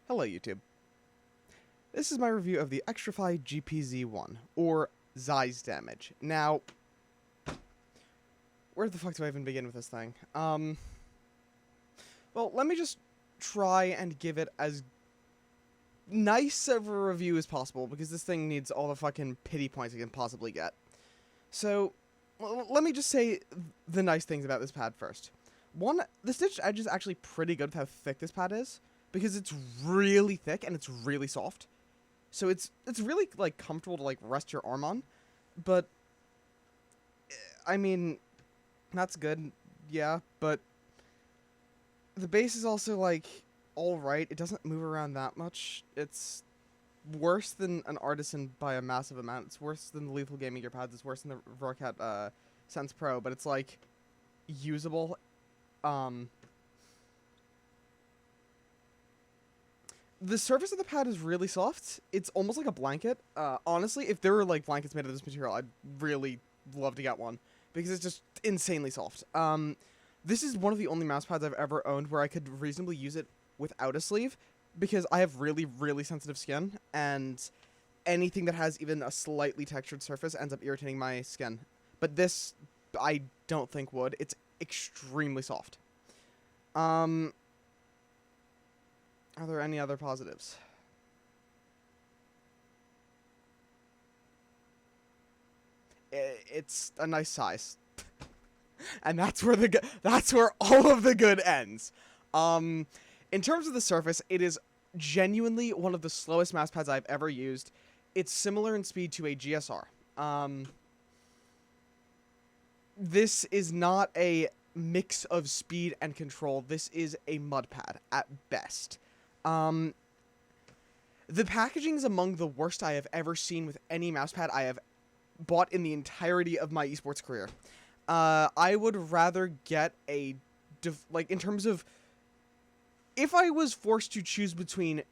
Hello YouTube. This is my review of the xtrfy gpz1, or Zeiss damage. Now, where the fuck do I even begin with this thing? Well, let me just try and give it as nice of a review as possible, because this thing needs all the fucking pity points it can possibly get. So, let me just say the nice things about this pad first. One, the stitched edge is actually pretty good with how thick this pad is, because it's really thick and it's really soft. So it's really, like, comfortable to, like, rest your arm on. But, I mean, that's good, yeah, but the base is also, like, alright. It doesn't move around that much. It's worse than an Artisan by a massive amount. It's worse than the Lethal Gaming Gear pads. It's worse than the Vorcat Sense Pro, but it's, like, usable. The surface of the pad is really soft. It's almost like a blanket. Honestly, if there were, like, blankets made of this material, I'd really love to get one, because it's just insanely soft. This is one of the only mouse pads I've ever owned where I could reasonably use it without a sleeve, because I have really, really sensitive skin, and anything that has even a slightly textured surface ends up irritating my skin. But this, I don't think would. It's extremely soft. Are there any other positives? It's a nice size. And that's where all of the good ends. In terms of the surface, it is genuinely one of the slowest mouse pads I've ever used. It's similar in speed to a GSR. This is not a mix of speed and control. This is a mud pad at best. The packaging is among the worst I have ever seen with any mousepad I have bought in the entirety of my esports career. I would rather get in terms of, if I was forced to choose between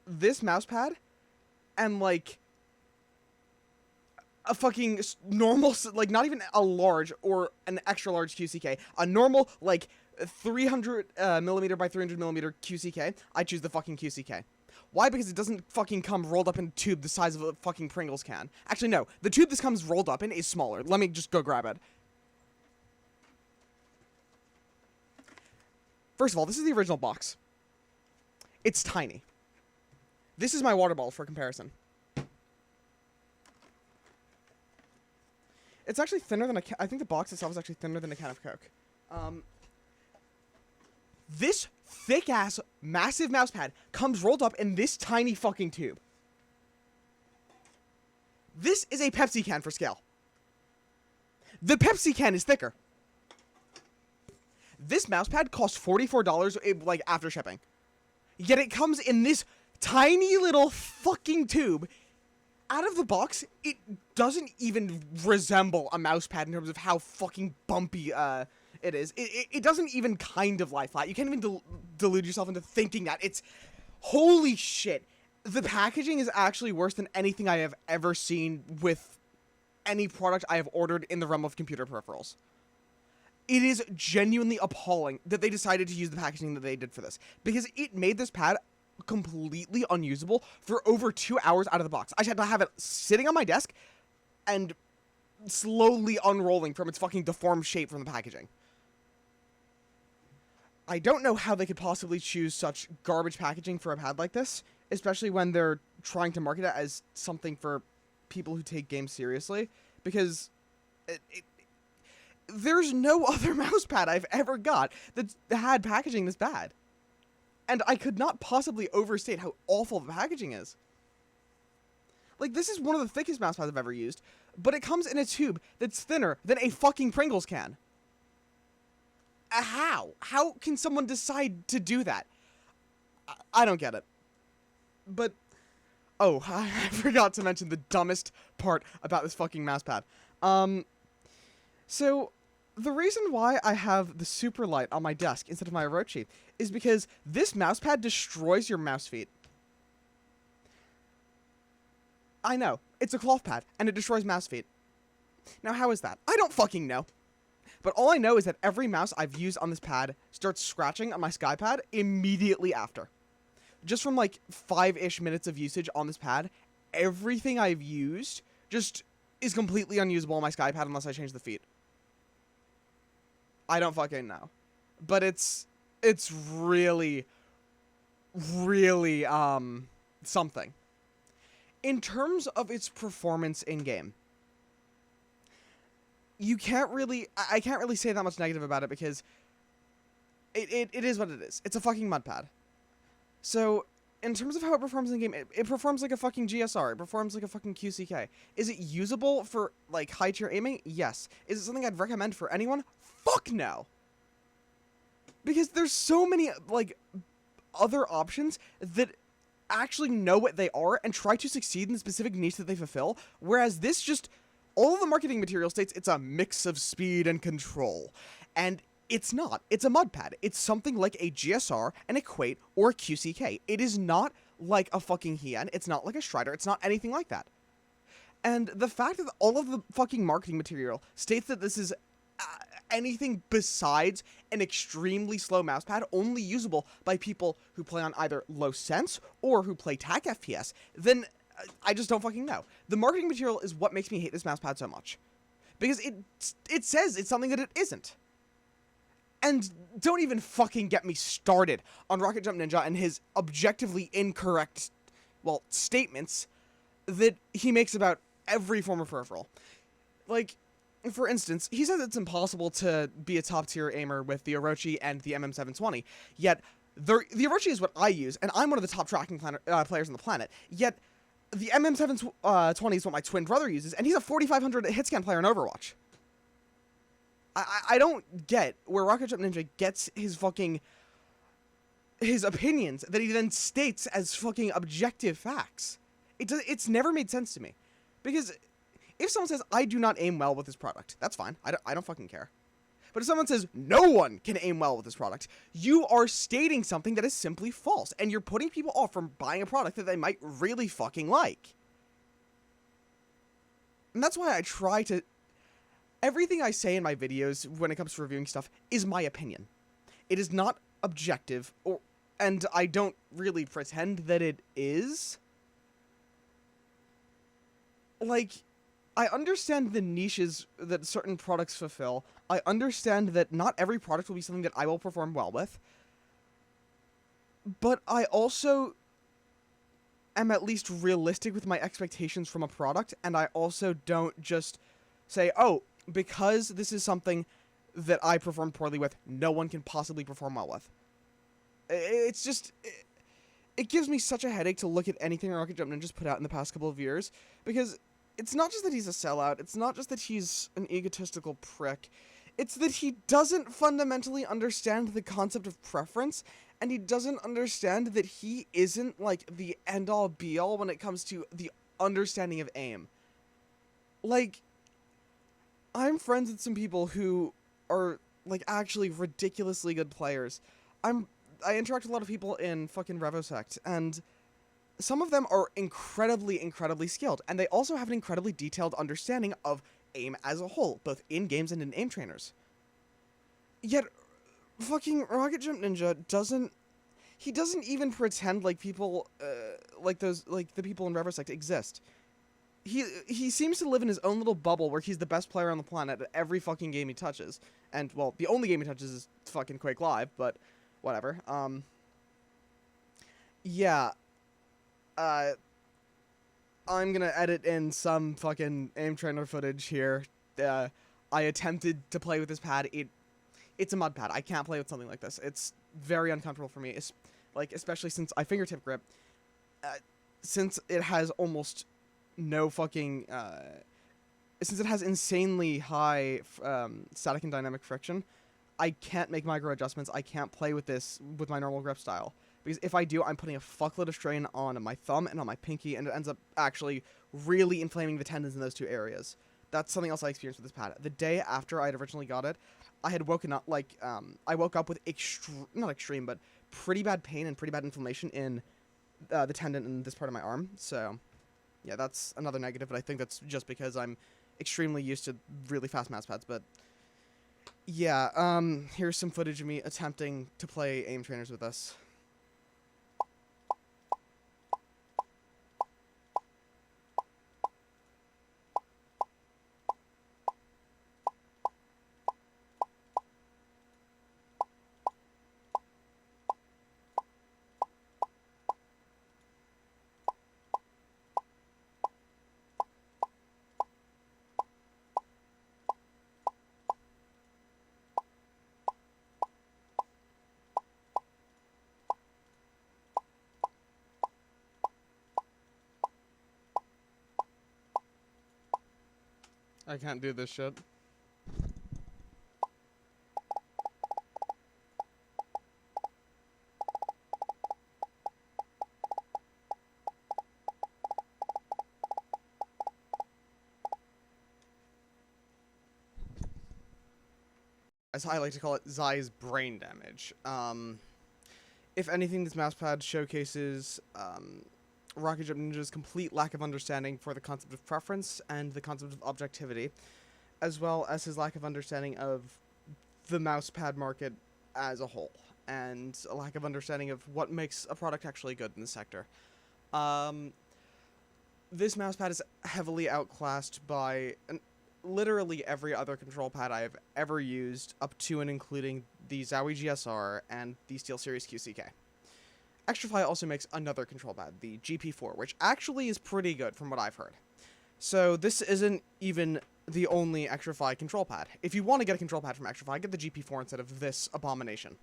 this mousepad and, like, a fucking normal, like, not even a large or an extra large QCK, a normal, like, 300 millimeter by 300 millimeter QCK, I choose the fucking QCK. Why? Because it doesn't fucking come rolled up in a tube the size of a fucking Pringles can. Actually, no. The tube this comes rolled up in is smaller. Let me just go grab it. First of all, this is the original box. It's tiny. This is my water bottle for comparison. It's actually thinner than I think the box itself is actually thinner than a can of Coke. This thick-ass, massive mousepad comes rolled up in this tiny fucking tube. This is a Pepsi can for scale. The Pepsi can is thicker. This mousepad costs $44, like, after shipping. Yet it comes in this tiny little fucking tube. Out of the box, it doesn't even resemble a mousepad in terms of how fucking bumpy, it is. It doesn't even kind of lie flat. You can't even delude yourself into thinking that. It's... Holy shit. The packaging is actually worse than anything I have ever seen with any product I have ordered in the realm of computer peripherals. It is genuinely appalling that they decided to use the packaging that they did for this, because it made this pad completely unusable for over 2 hours out of the box. I had to have it sitting on my desk and slowly unrolling from its fucking deformed shape from the packaging. I don't know how they could possibly choose such garbage packaging for a pad like this, especially when they're trying to market it as something for people who take games seriously, because there's no other mousepad I've ever got that had packaging this bad. And I could not possibly overstate how awful the packaging is. Like, this is one of the thickest mousepads I've ever used, but it comes in a tube that's thinner than a fucking Pringles can. How? How can someone decide to do that? I don't get it. But, oh, I forgot to mention the dumbest part about this fucking mousepad. So, the reason why I have the super light on my desk instead of my road sheath is because this mousepad destroys your mouse feet. I know, it's a cloth pad, and it destroys mouse feet. Now, how is that? I don't fucking know. But all I know is that every mouse I've used on this pad starts scratching on my SkyPad immediately after. just from like 5-ish minutes of usage on this pad, everything I've used just is completely unusable on my SkyPad unless I change the feet. I don't fucking know. But it's really, really, something. In terms of its performance in-game, I can't really say that much negative about it because it is what it is. It's a fucking mud pad. So, in terms of how it performs in-game, it performs like a fucking GSR. It performs like a fucking QCK. Is it usable for, like, high-tier aiming? Yes. Is it something I'd recommend for anyone? Fuck no! Because there's so many, like, other options that actually know what they are and try to succeed in the specific niche that they fulfill, whereas this just, all of the marketing material states it's a mix of speed and control. And it's not. It's a mud pad. It's something like a GSR, an Equate, or a QCK. It is not like a fucking Hien. It's not like a Strider. It's not anything like that. And the fact that all of the fucking marketing material states that this is anything besides an extremely slow mousepad, only usable by people who play on either low sense or who play TAC FPS, then I just don't fucking know. The marketing material is what makes me hate this mousepad so much. Because it says it's something that it isn't. And don't even fucking get me started on Rocket Jump Ninja and his objectively incorrect, well, statements that he makes about every form of peripheral. Like, for instance, he says it's impossible to be a top-tier aimer with the Orochi and the MM720, yet the Orochi is what I use, and I'm one of the top tracking players on the planet, yet the MM720 is what my twin brother uses, and he's a 4,500 hitscan player in Overwatch. I don't get where Rocket Jump Ninja gets his opinions that he then states as fucking objective facts. It's never made sense to me. Because if someone says, I do not aim well with this product, that's fine. I don't fucking care. But if someone says, no one can aim well with this product, you are stating something that is simply false. And you're putting people off from buying a product that they might really fucking like. And that's why I try to... Everything I say in my videos when it comes to reviewing stuff is my opinion. It is not objective, and I don't really pretend that it is. Like, I understand the niches that certain products fulfill. I understand that not every product will be something that I will perform well with. But I also am at least realistic with my expectations from a product, and I also don't just say, oh, because this is something that I perform poorly with, no one can possibly perform well with. It's just... It gives me such a headache to look at anything Rocket Jump Ninja's put out in the past couple of years, because it's not just that he's a sellout, it's not just that he's an egotistical prick, it's that he doesn't fundamentally understand the concept of preference, and he doesn't understand that he isn't, like, the end-all be-all when it comes to the understanding of aim. Like, I'm friends with some people who are, like, actually ridiculously good players. I interact with a lot of people in fucking Revosect, and some of them are incredibly, incredibly skilled, and they also have an incredibly detailed understanding of aim as a whole, both in games and in aim trainers. Yet, fucking Rocket Jump Ninja doesn't even pretend like people, like the people in Revosect exist. He seems to live in his own little bubble where he's the best player on the planet at every fucking game he touches. And, well, the only game he touches is fucking Quake Live, but whatever. Yeah. I'm gonna edit in some fucking aim trainer footage here. I attempted to play with this pad. It's a mud pad. I can't play with something like this. It's very uncomfortable for me. It's, like, especially since I fingertip grip. Since it has almost no fucking, since it has insanely high static and dynamic friction, I can't make micro adjustments. I can't play with this with my normal grip style. Because if I do, I'm putting a fuckload of strain on my thumb and on my pinky, and it ends up actually really inflaming the tendons in those two areas. That's something else I experienced with this pad. The day after I had originally got it, I had woken up, like, I woke up with not extreme, but pretty bad pain and pretty bad inflammation in the tendon in this part of my arm, so... Yeah, that's another negative, but I think that's just because I'm extremely used to really fast mouse pads, but... Yeah, here's some footage of me attempting to play aim trainers with us. I can't do this shit. As I like to call it, Zai's brain damage. If anything, this mousepad showcases Rocket Jump Ninja's complete lack of understanding for the concept of preference and the concept of objectivity, as well as his lack of understanding of the mousepad market as a whole, and a lack of understanding of what makes a product actually good in the sector. This mousepad is heavily outclassed by literally every other control pad I have ever used, up to and including the Zowie GSR and the SteelSeries QCK. xtrfy also makes another control pad, the GP4, which actually is pretty good from what I've heard. So this isn't even the only xtrfy control pad. If you want to get a control pad from xtrfy, get the GP4 instead of this abomination.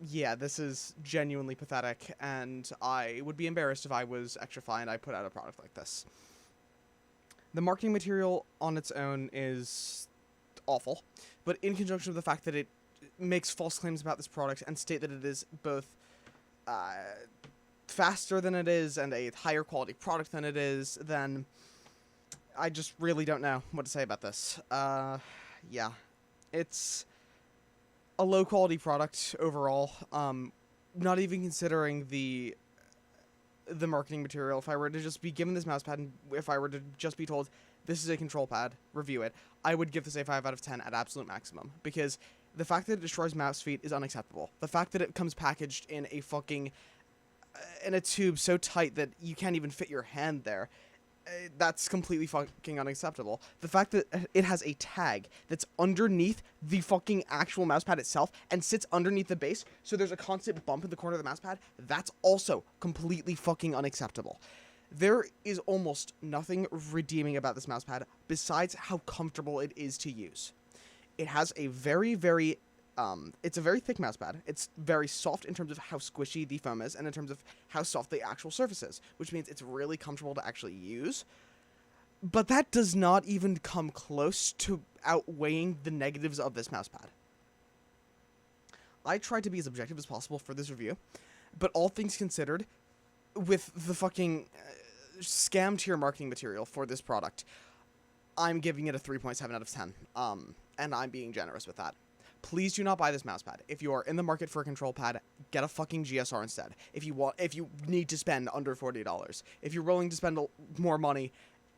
Yeah, this is genuinely pathetic, and I would be embarrassed if I was xtrfy and I put out a product like this. The marketing material on its own is awful, but in conjunction with the fact that it makes false claims about this product and state that it is both faster than it is and a higher quality product than it is, then I just really don't know what to say about this. Yeah, it's a low quality product overall, not even considering the marketing material. If I were to just be given this mousepad, and if I were to just be told, this is a control pad, review it, I would give this a 5 out of 10 at absolute maximum, because the fact that it destroys mouse feet is unacceptable. The fact that it comes packaged in a fucking, in a tube so tight that you can't even fit your hand there, that's completely fucking unacceptable. The fact that it has a tag that's underneath the fucking actual mousepad itself and sits underneath the base, so there's a constant bump in the corner of the mousepad, that's also completely fucking unacceptable. There is almost nothing redeeming about this mousepad besides how comfortable it is to use. It has a very, very it's a very thick mousepad. It's very soft in terms of how squishy the foam is and in terms of how soft the actual surface is, which means it's really comfortable to actually use. But that does not even come close to outweighing the negatives of this mousepad. I tried to be as objective as possible for this review, but all things considered, with the fucking scam tier marketing material for this product, I'm giving it a 3.7 out of 10, and I'm being generous with that. Please do not buy this mousepad. If you are in the market for a control pad, get a fucking GSR instead. If you need to spend under $40. If you're willing to spend more money,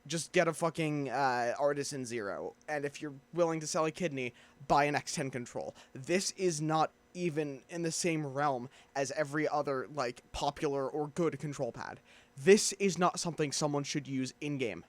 just get a fucking Artisan Zero. And if you're willing to sell a kidney, buy an X10 control. This is not even in the same realm as every other, like, popular or good control pad. This is not something someone should use in-game.